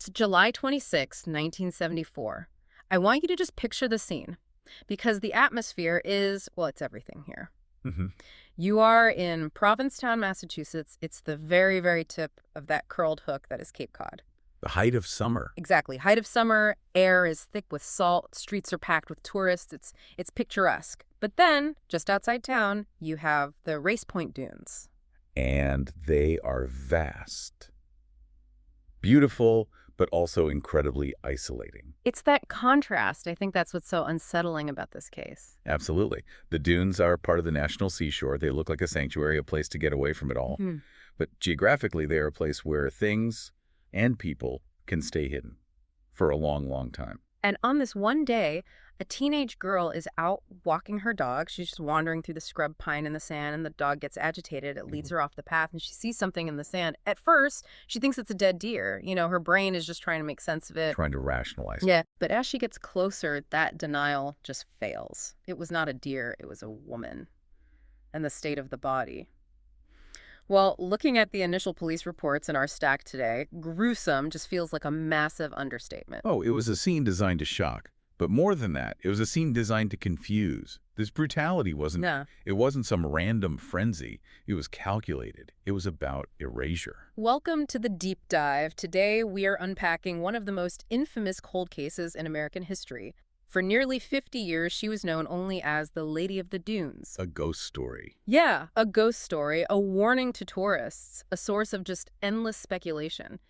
It's July 26, 1974. I want you to just picture the scene because the atmosphere is, well, it's everything here. Hmm. You are in Provincetown, Massachusetts. It's the very, very tip of that curled hook that is Cape Cod. The height of summer. Exactly. Height of summer, air is thick with salt, streets are packed with tourists. It's picturesque. But then, just outside town, you have the Race Point Dunes. And they are vast. Beautiful, but also incredibly isolating. It's that contrast. I think that's what's so unsettling about this case. Absolutely. The dunes are part of the national seashore. They look like a sanctuary, a place to get away from it all. Mhm. But geographically, they are a place where things and people can stay hidden for a long, long time. And on this one day, a teenage girl is out walking her dog. She's just wandering through the scrub pine in the sand, and the dog gets agitated. It leads her off the path, and she sees something in the sand. At first, she thinks it's a dead deer. Her brain is just trying to make sense of it. Trying to rationalize. Yeah. But as she gets closer, that denial just fails. It was not a deer, it was a woman. And the state of the body. Well, looking at the initial police reports in our stack today, gruesome just feels like a massive understatement. Oh, it was a scene designed to shock. But more than that, it was a scene designed to confuse. This brutality wasn't, Yeah. it wasn't some random frenzy. It was calculated. It was about erasure. Welcome to the deep dive. Today, we are unpacking one of the most infamous cold cases in American history. For nearly 50 years, she was known only as the Lady of the Dunes. A ghost story. Yeah, a ghost story, a warning to tourists, a source of just endless speculation.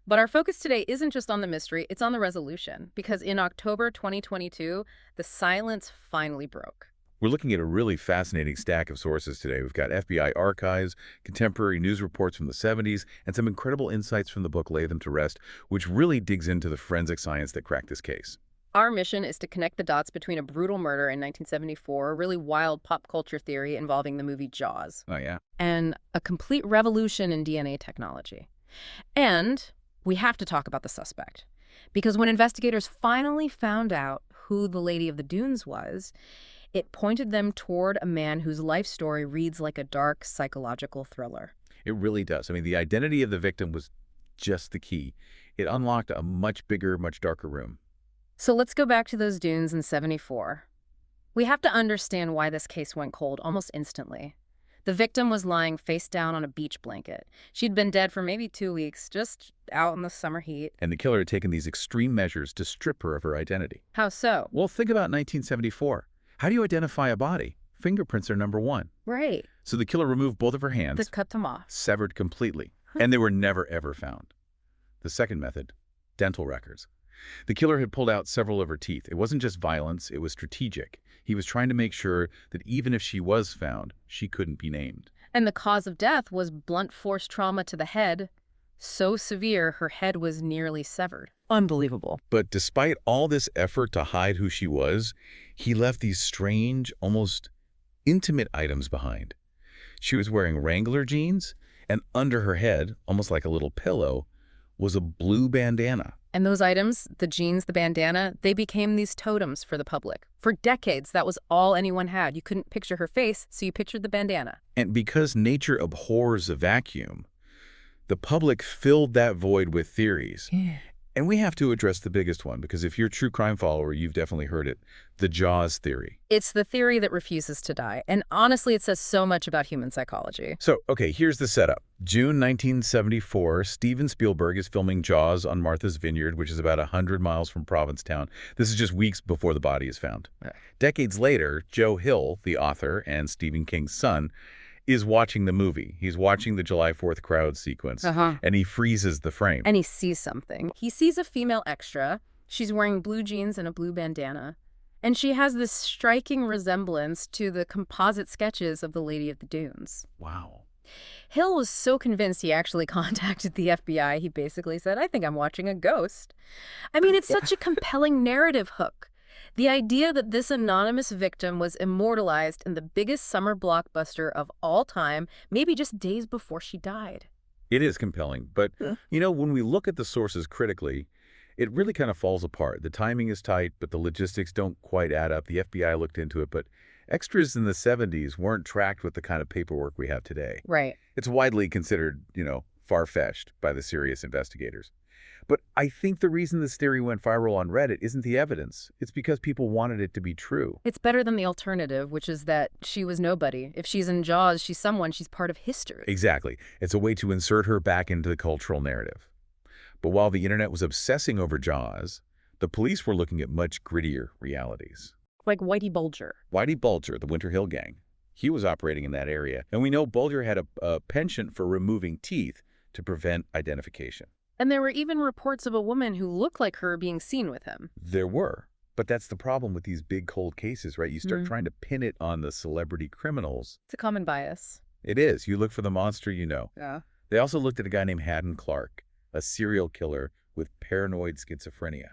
But our focus today isn't just on the mystery, it's on the resolution. Because in October 2022, the silence finally broke. We're looking at a really fascinating stack of sources today. We've got FBI archives, contemporary news reports from the 70s, and some incredible insights from the book Lay Them to Rest, which really digs into the forensic science that cracked this case. Our mission is to connect the dots between a brutal murder in 1974, a really wild pop culture theory involving the movie Jaws, Oh, yeah? and a complete revolution in DNA technology. And we have to talk about the suspect. Because when investigators finally found out who the Lady of the Dunes was, it pointed them toward a man whose life story reads like a dark psychological thriller. It really does. I mean, the identity of the victim was just the key. It unlocked a much bigger, much darker room. So let's go back to those dunes in '74. We have to understand why this case went cold almost instantly. The victim was lying face down on a beach blanket. She'd been dead for maybe 2 weeks, just out in the summer heat. And the killer had taken these extreme measures to strip her of her identity. How so? Well, think about 1974. How do you identify a body? Fingerprints are number one. Right. So the killer removed both of her They hands, cut them off. severed completely, and they were never, ever found. The second method, dental records. The killer had pulled out several of her teeth. It wasn't just violence, it was strategic. He was trying to make sure that even if she was found, she couldn't be named. And the cause of death was blunt force trauma to the head, so severe her head was nearly severed. Unbelievable. But despite all this effort to hide who she was, he left these strange, almost intimate items behind. She was wearing Wrangler jeans, and under her head, almost like a little pillow, was a blue bandana. And those items, the jeans, the bandana, they became these totems for the public. For decades, that was all anyone had. You couldn't picture her face, so you pictured the bandana. And because nature abhors a vacuum, the public filled that void with theories. Yeah. And we have to address the biggest one, because if you're a true crime follower, you've definitely heard it, the Jaws theory. It's the theory that refuses to die. And honestly, it says so much about human psychology. So, okay, here's the setup. June 1974, Steven Spielberg is filming Jaws on Martha's Vineyard, which is about 100 miles from Provincetown. This is just weeks before the body is found. Yeah. Decades later, Joe Hill, the author and Stephen King's son, is watching the movie. He's watching the July 4th crowd sequence, and he freezes the frame. And he sees something. He sees a female extra. She's wearing blue jeans and a blue bandana. And she has this striking resemblance to the composite sketches of the Lady of the Dunes. Wow. Hill was so convinced he actually contacted the FBI, he basically said, I think I'm watching a ghost. I mean, it's such a compelling narrative hook. The idea that this anonymous victim was immortalized in the biggest summer blockbuster of all time, maybe just days before she died. It is compelling, but, when we look at the sources critically, it really kind of falls apart. The timing is tight, but the logistics don't quite add up. The FBI looked into it, but extras in the 70s weren't tracked with the kind of paperwork we have today. Right. It's widely considered, far-fetched by the serious investigators. But I think the reason this theory went viral on Reddit isn't the evidence. It's because people wanted it to be true. It's better than the alternative, which is that she was nobody. If she's in Jaws, she's someone, she's part of history. Exactly. It's a way to insert her back into the cultural narrative. But while the internet was obsessing over Jaws, the police were looking at much grittier realities. Like Whitey Bulger. Whitey Bulger, the Winter Hill Gang, he was operating in that area. And we know Bulger had a penchant for removing teeth to prevent identification. And there were even reports of a woman who looked like her being seen with him. There were. But that's the problem with these big cold cases, right? You start trying to pin it on the celebrity criminals. It's a common bias. It is. You look for the monster you know. Yeah. They also looked at a guy named Haddon Clark, a serial killer with paranoid schizophrenia.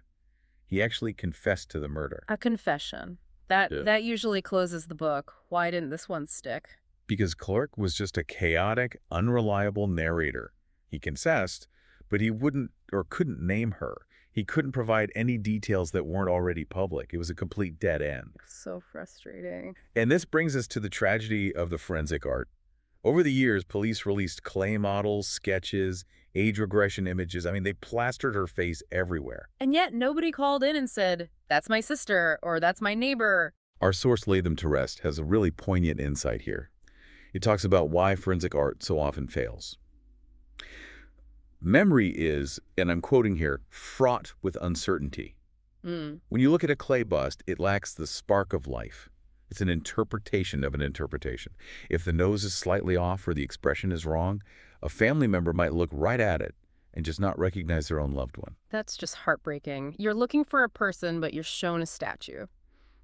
He actually confessed to the murder. A confession. That usually closes the book. Why didn't this one stick? Because Clark was just a chaotic, unreliable narrator. He confessed, but he wouldn't or couldn't name her. He couldn't provide any details that weren't already public. It was a complete dead end. So frustrating. And this brings us to the tragedy of the forensic art. Over the years, police released clay models, sketches, age regression images. I mean, they plastered her face everywhere. And yet nobody called in and said, that's my sister or that's my neighbor. Our source, Lay Them to Rest, has a really poignant insight here. It talks about why forensic art so often fails. Memory is, and I'm quoting here, fraught with uncertainty. When you look at a clay bust, it lacks the spark of life. It's an interpretation of an interpretation. If the nose is slightly off or the expression is wrong, a family member might look right at it and just not recognize their own loved one. That's just heartbreaking. You're looking for a person, but you're shown a statue.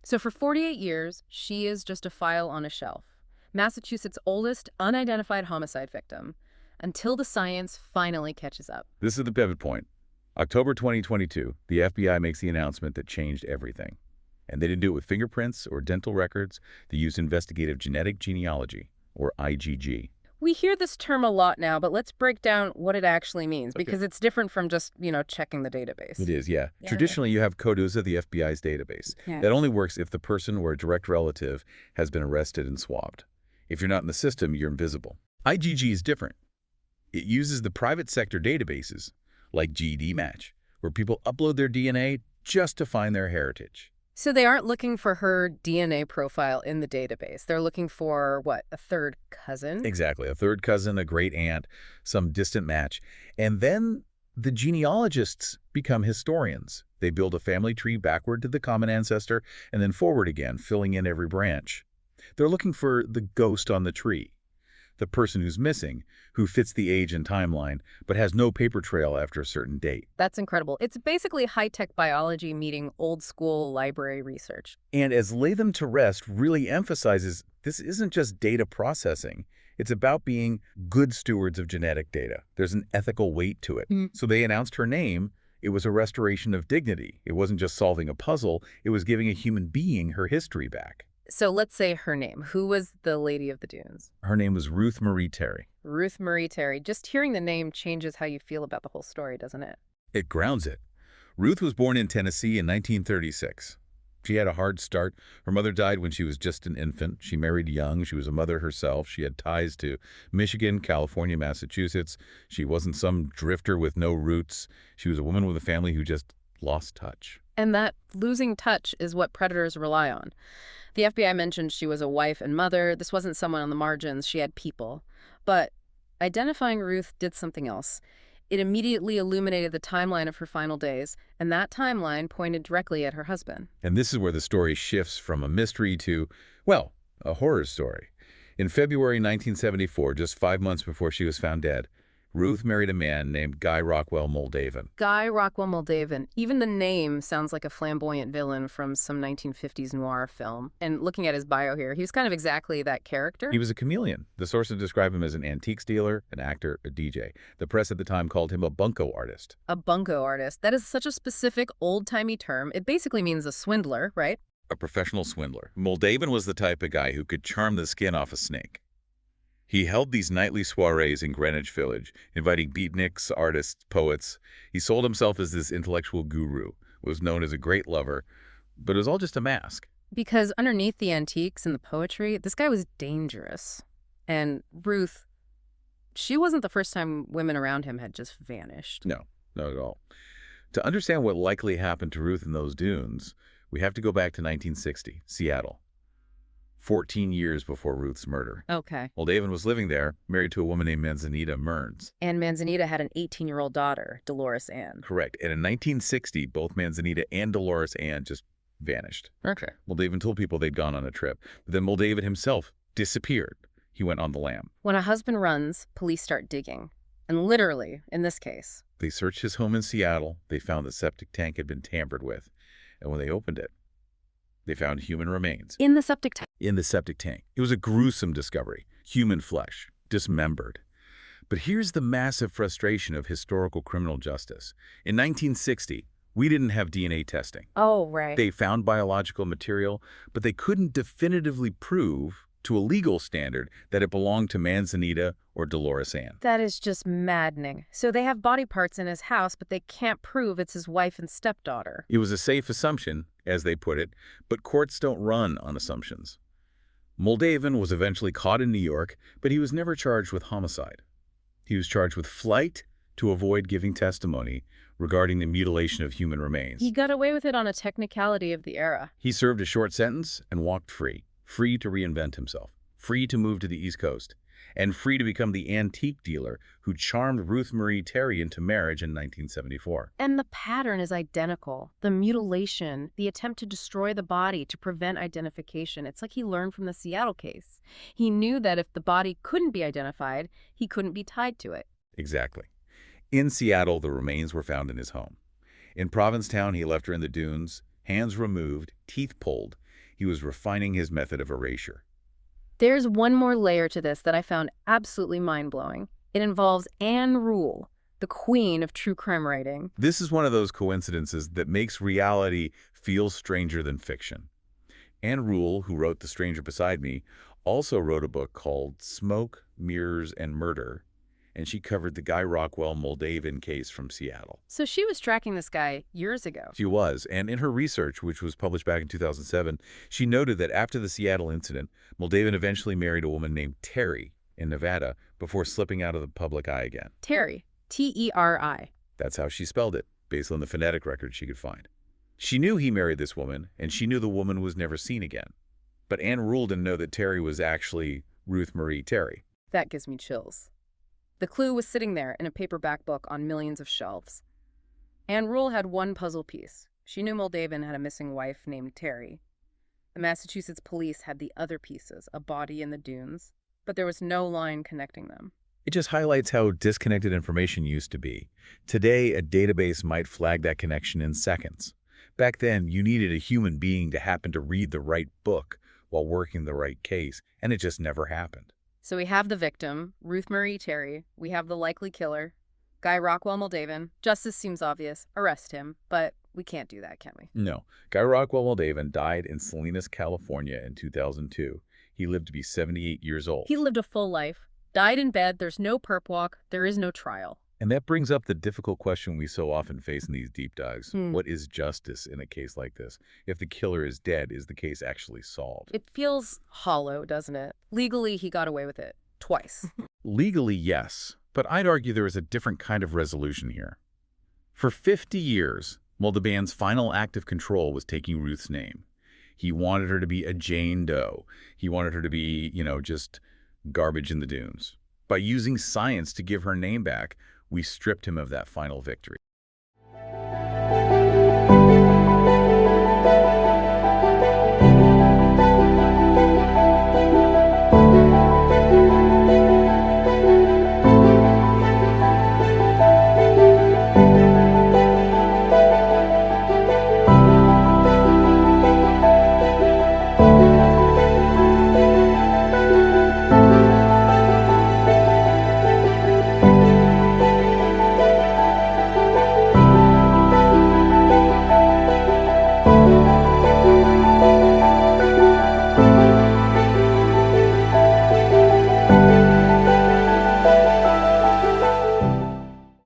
So for 48 years, she is just a file on a shelf. Massachusetts' oldest unidentified homicide victim. Until the science finally catches up. This is the pivot point. October 2022, the FBI makes the announcement that changed everything. And they didn't do it with fingerprints or dental records. They used investigative genetic genealogy, or IgG. We hear this term a lot now, but let's break down what it actually means, because it's different from just, checking the database. It is, yeah. Traditionally, you have CODUSA, the FBI's database. Yeah. That only works if the person or a direct relative has been arrested and swabbed. If you're not in the system, you're invisible. IgG is different. It uses the private sector databases, like GED Match, where people upload their DNA just to find their heritage. So they aren't looking for her DNA profile in the database. They're looking for, what, a third cousin? Exactly. A third cousin, a great aunt, some distant match. And then the genealogists become historians. They build a family tree backward to the common ancestor and then forward again, filling in every branch. They're looking for the ghost on the tree, the person who's missing, who fits the age and timeline, but has no paper trail after a certain date. That's incredible. It's basically high-tech biology meeting old-school library research. And as Lay Them to Rest really emphasizes, this isn't just data processing. It's about being good stewards of genetic data. There's an ethical weight to it. So they announced her name. It was a restoration of dignity. It wasn't just solving a puzzle. It was giving a human being her history back. So let's say her name. Who was the Lady of the Dunes? Her name was Ruth Marie Terry. Ruth Marie Terry. Just hearing the name changes how you feel about the whole story, doesn't it? It grounds it. Ruth was born in Tennessee in 1936. She had a hard start. Her mother died when she was just an infant. She married young. She was a mother herself. She had ties to Michigan, California, Massachusetts. She wasn't some drifter with no roots. She was a woman with a family who just lost touch. And that losing touch is what predators rely on. The FBI mentioned she was a wife and mother. This wasn't someone on the margins. She had people. But identifying Ruth did something else. It immediately illuminated the timeline of her final days, and that timeline pointed directly at her husband. And this is where the story shifts from a mystery to, well, a horror story. In February 1974, just 5 months before she was found dead, Ruth married a man named Guy Rockwell Moldavan. Guy Rockwell Moldavan. Even the name sounds like a flamboyant villain from some 1950s noir film. And looking at his bio here, he was kind of exactly that character. He was a chameleon. The sources describe him as an antiques dealer, an actor, a DJ. The press at the time called him a bunco artist. A bunco artist. That is such a specific old-timey term. It basically means a swindler, right? A professional swindler. Moldavan was the type of guy who could charm the skin off a snake. He held these nightly soirees in Greenwich Village, inviting beatniks, artists, poets. He sold himself as this intellectual guru, was known as a great lover, but it was all just a mask. Because underneath the antiques and the poetry, this guy was dangerous. And Ruth, she wasn't the first time women around him had just vanished. No. Not at all. To understand what likely happened to Ruth in those dunes, we have to go back to 1960, Seattle, 14 years before Ruth's murder. Okay. David was living there, married to a woman named Manzanita Mearns. And Manzanita had an 18-year-old daughter, Dolores Ann. Correct. And in 1960, both Manzanita and Dolores Ann just vanished. Okay. Moldavan told people they'd gone on a trip, but then Moldavan himself disappeared. He went on the lam. When a husband runs, police start digging. And literally, in this case. They searched his home in Seattle. They found the septic tank had been tampered with. And when they opened it, they found human remains. In the septic tank? In the septic tank. It was a gruesome discovery. Human flesh, dismembered. But here's the massive frustration of historical criminal justice. In 1960, we didn't have DNA testing. Oh, right. They found biological material, but they couldn't definitively prove to a legal standard that it belonged to Manzanita or Dolores Ann. That is just maddening. So they have body parts in his house, but they can't prove it's his wife and stepdaughter. It was a safe assumption, as they put it, but courts don't run on assumptions. Moldavan was eventually caught in New York, but he was never charged with homicide. He was charged with flight to avoid giving testimony regarding the mutilation of human remains. He got away with it on a technicality of the era. He served a short sentence and walked free. Free to reinvent himself, free to move to the East Coast, and free to become the antique dealer who charmed Ruth Marie Terry into marriage in 1974. And the pattern is identical. The mutilation, the attempt to destroy the body to prevent identification. It's like he learned from the Seattle case. He knew that if the body couldn't be identified, he couldn't be tied to it. Exactly. In Seattle, the remains were found in his home. In Provincetown, he left her in the dunes, hands removed, teeth pulled. He was refining his method of erasure. There's one more layer to this that I found absolutely mind-blowing. It involves Anne Rule, the queen of true crime writing. This is one of those coincidences that makes reality feel stranger than fiction. Anne Rule, who wrote The Stranger Beside Me, also wrote a book called Smoke, Mirrors, and Murder, and she covered the Guy Rockwell Moldavan case from Seattle. So she was tracking this guy years ago. She was, and in her research, which was published back in 2007, she noted that after the Seattle incident, Moldavan eventually married a woman named Terry in Nevada before slipping out of the public eye again. Terry, T-E-R-I. That's how she spelled it, based on the phonetic record she could find. She knew he married this woman, and she knew the woman was never seen again. But Anne Rule didn't know that Terry was actually Ruth Marie Terry. That gives me chills. The clue was sitting there in a paperback book on millions of shelves. Anne Rule had one puzzle piece. She knew Moldavan had a missing wife named Terry. The Massachusetts police had the other pieces, a body in the dunes, but there was no line connecting them. It just highlights how disconnected information used to be. Today, a database might flag that connection in seconds. Back then, you needed a human being to happen to read the right book while working the right case, and it just never happened. So we have the victim, Ruth Marie Terry. We have the likely killer, Guy Rockwell Moldavan. Justice seems obvious. Arrest him. But we can't do that, can we? No. Guy Rockwell Moldavan died in Salinas, California in 2002. He lived to be 78 years old. He lived a full life. Died in bed. There's no perp walk. There is no trial. And that brings up the difficult question we so often face in these deep dives. What is justice in a case like this? If the killer is dead, is the case actually solved? It feels hollow, doesn't it? Legally, he got away with it. Twice. Legally, yes. But I'd argue there is a different kind of resolution here. For 50 years, Moldavan's final act of control was taking Ruth's name. He wanted her to be a Jane Doe. He wanted her to be, just garbage in the dunes. By using science to give her name back, we stripped him of that final victory.